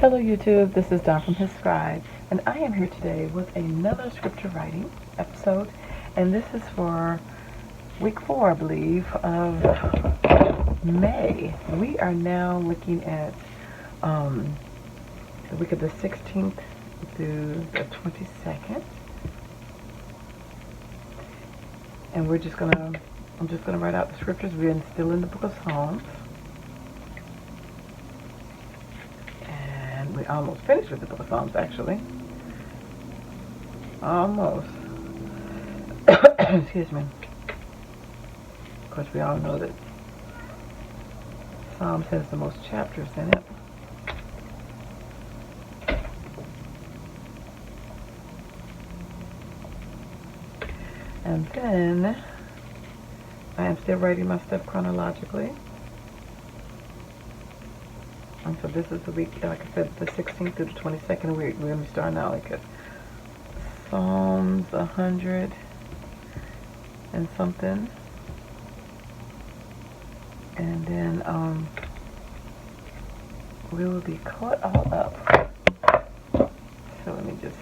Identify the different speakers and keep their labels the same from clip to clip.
Speaker 1: Hello YouTube, this is Dawn from hzscribe, and I am here today with another scripture writing episode, and this is for week 4, I believe, of May. We are now looking at the week of the 16th through the 22nd, and I'm just gonna write out the scriptures. We're still in the book of Psalms. We almost finished with the book of Psalms, actually. Almost. Excuse me. Of course, we all know that Psalms has the most chapters in it. And then, I am still writing my stuff chronologically. And so this is the week, like I said, the 16th through the 22nd. We're going to be starting out like at Psalms 100 and something. And then we will be caught all up. So let me just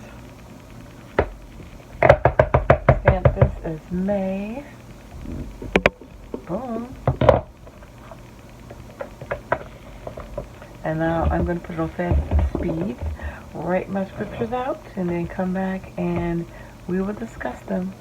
Speaker 1: stamp this as May. Boom. And now I'm going to put it on fast speed, write my scriptures out, and then come back and we will discuss them.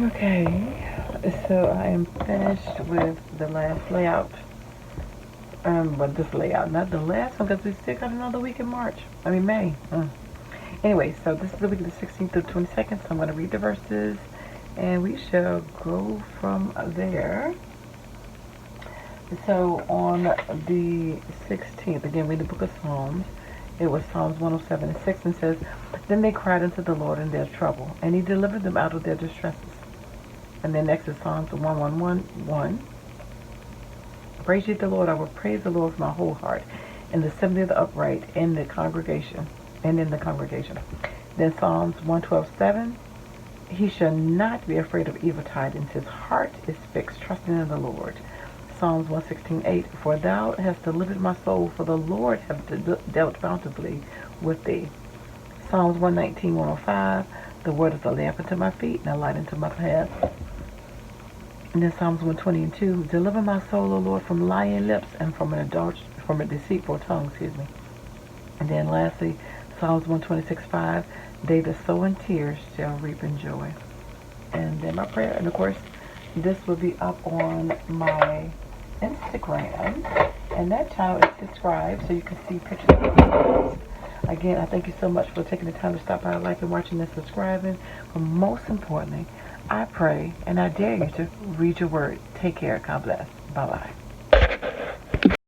Speaker 1: Okay, so I am finished with the last layout. But this layout, not the last one, because we still got another week in May. Anyway, so this is the week of the 16th to the 22nd, so I'm going to read the verses, and we shall go from there. So on the 16th, again, read the book of Psalms. It was Psalms 107:6, and says, "Then they cried unto the Lord in their trouble, and he delivered them out of their distresses." And then next is Psalms 111:1. "Praise ye the Lord, I will praise the Lord with my whole heart, in the assembly of the upright, in the congregation." Then Psalms 112:7. "He shall not be afraid of evil tidings, his heart is fixed, trusting in the Lord." Psalms 116:8. "For thou hast delivered my soul, for the Lord hath dealt bountifully with thee." Psalms 119:105. "The word is a lamp unto my feet, and a light unto my path." And then Psalms 120:2. "Deliver my soul, O Lord, from lying lips, and from a deceitful tongue." And then lastly, Psalms 126:5. "They that sow in tears shall reap in joy." And then my prayer, and of course, this will be up on my Instagram, and that channel is hzscribe, so you can see pictures of the videos. Again, I thank you so much for taking the time to stop by, liking, watching, and subscribing. But most importantly, I pray and I dare you to read your word. Take care. God bless. Bye-bye.